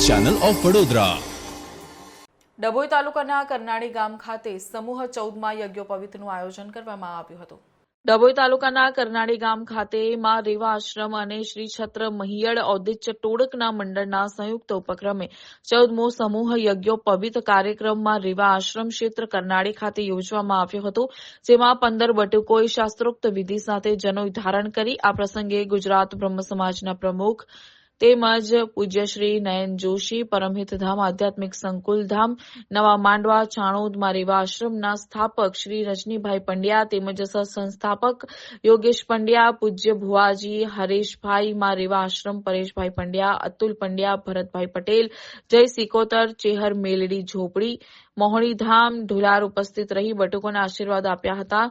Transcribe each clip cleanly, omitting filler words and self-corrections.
Channel of Vadodara. Dabhoi તાલુકાના કરનાળી ગામ ખાતે સમૂહ 14માં યજ્ઞોપવિતનું આયોજન કરવામાં આવ્યું હતું। ડભોઈ તાલુકાના કરનાળી ગામ ખાતે માં રેવા આશ્રમ અને શ્રી છત્ર મહિયડ ઔદિત્ય ટોળકના મંડળના સંયુક્ત ઉપક્રમે 14મો સમૂહ યજ્ઞોપવિત કાર્યક્રમમાં રેવા આશ્રમ ક્ષેત્ર કરનાળી ખાતે યોજવામાં આવ્યો હતો, જેમાં 15 બટુકોએ શાસ્ત્રોક્ત વિધિ સાથે જનોઈ ધારણ કરી આ પ્રસંગે ગુજરાત બ્રહ્મ સમાજના પ્રમુખ તેમજ પૂજ્ય શ્રી નયન જોશી, પરમહિતધામ આધ્યાત્મિક સંકુલ ધામ, નવા માંડવા ચાણોદ માં રેવા આશ્રમના સ્થાપક શ્રી રજનીભાઈ પંડ્યા તેમજ સહસંસ્થાપક યોગેશ પંડ્યા, પૂજ્ય ભુવાજી હરેશભાઈ માં રેવા આશ્રમ પરેશભાઈ પંડ્યા, અતુલ પંડ્યા, ભરતભાઈ પટેલ, જય સિકોતર, ચેહર મેલડી ઝોપડી, મોહણીધામ ઢોલાર ઉપસ્થિત રહી બટુકોના આશીર્વાદ આપ્યા હતા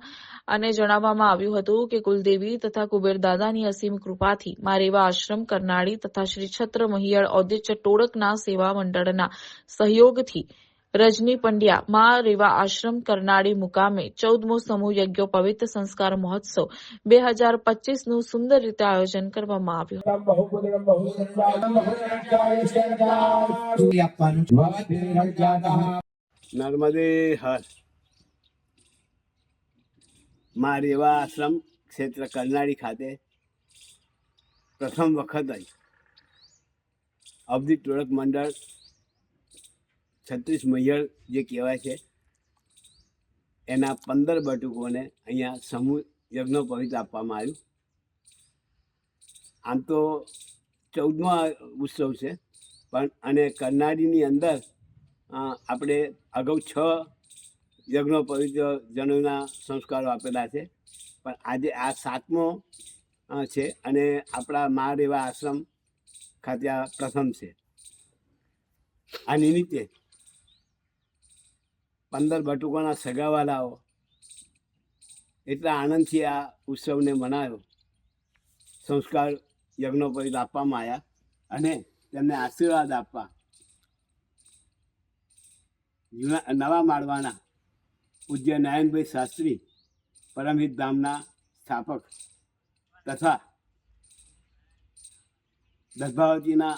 અને જણાવવામાં આવ્યું હતું કે કુલદેવી તથા કુબેર દાદાની અસીમ કૃપાથી માં રેવા આશ્રમ કરનાળી તથા શ્રી છત્ર મહિયડ ઔદિત્ય ટોળકના સેવા મંડળના સહયોગથી રજની પંડ્યા માં રેવા આશ્રમ કરનાળી મુકામે 14મો સમૂહ યજ્ઞોપવિત સંસ્કાર મહોત્સવ 2025નું સુંદર રીતે આયોજન કરવામાં આવ્યું। નર્મદે હર માં રેવા આશ્રમ ક્ષેત્ર કરનાળી ખાતે પ્રથમ વખત જ અવધિ ટોળક મંડળ 36 મહિયડ જે કહેવાય છે એના 15 બટુકોને અહીંયા સમૂહ યજ્ઞોપવિત આપવામાં આવ્યું। આમ તો 14મો ઉત્સવ છે, પણ અને કરનાળીની અંદર આપણે અગાઉ 6 યજ્ઞોપવિત જનોના સંસ્કારો આપેલા છે, પણ આજે આ 7મો છે અને આપણા મા રેવા આશ્રમ ખાતે આ પ્રથમ છે। આ નિમિત્તે 15 બટુકોના સગાવાલાઓ એટલા આનંદથી આ ઉત્સવને મનાવ્યો। સંસ્કાર યજ્ઞોપવિત આપવામાં આવ્યા અને તેમને આશીર્વાદ આપવા નવા માળવાના પૂજ્ય નારાયણભાઈ શાસ્ત્રી, પરમહિત ધામના સ્થાપક તથા દર્ભાવતીના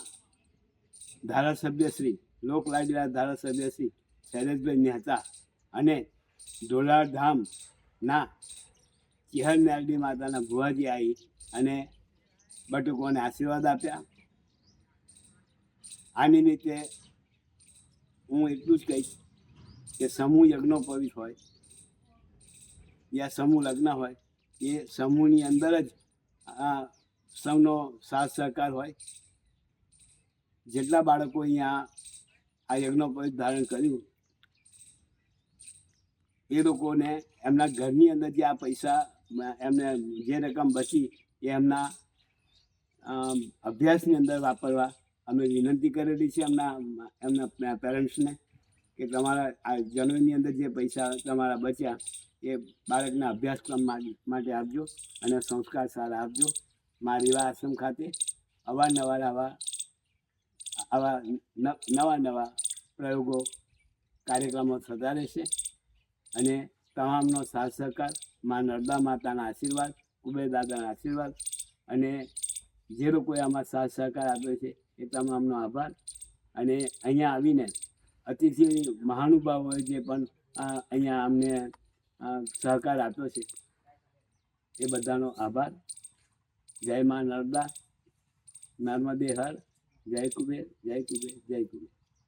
ધારાસભ્ય શ્રી લોકલાડીલા ધારાસભ્ય શ્રી શૈલેષભાઈ મહેતા અને ઢોલાર ધામના ચેહર મેલડી માતાના ભુવાજી આવી અને બટુકોને આશીર્વાદ આપ્યા। આ નિમિત્તે હું એટલું જ કહીશ કે સમૂહ યજ્ઞોપવિત હોય યા સમૂહ લગ્ન હોય એ સમૂહની અંદર જ સૌનો સાથ સહકાર હોય। જેટલા બાળકો અહીંયા આ યજ્ઞોપવિત ધારણ કર્યું એ લોકોને એમના ઘરની અંદર જે આ પૈસા એમને જે રકમ બચી એ એમના અભ્યાસની અંદર વાપરવા અમે વિનંતી કરેલી છે એમના પેરેન્ટ્સને કે તમારા આ જનોઈની અંદર જે પૈસા તમારા બચ્યા એ બાળકના અભ્યાસક્રમ માટે આપજો અને સંસ્કાર સારા આપજો। મા રેવા આશ્રમ ખાતે અવારનવાર આવા નવા પ્રયોગો કાર્યક્રમો થતા રહેશે અને તમામનો સાથ સહકાર મા નર્મદા માતાના આશીર્વાદ, કુબેર દાદાના આશીર્વાદ અને જે લોકોએ આમાં સાથ સહકાર આપ્યો છે એ તમામનો આભાર। અને અહીંયા આવીને અતિથિ મહાનુભાવોએ જે પણ અહીંયા અમને સહકાર આપ્યો છે એ બધાનો આભાર। જય મા નર્મદા, નર્મદે હર, જય કુબેર, જય કુબેર, જય કુબેર।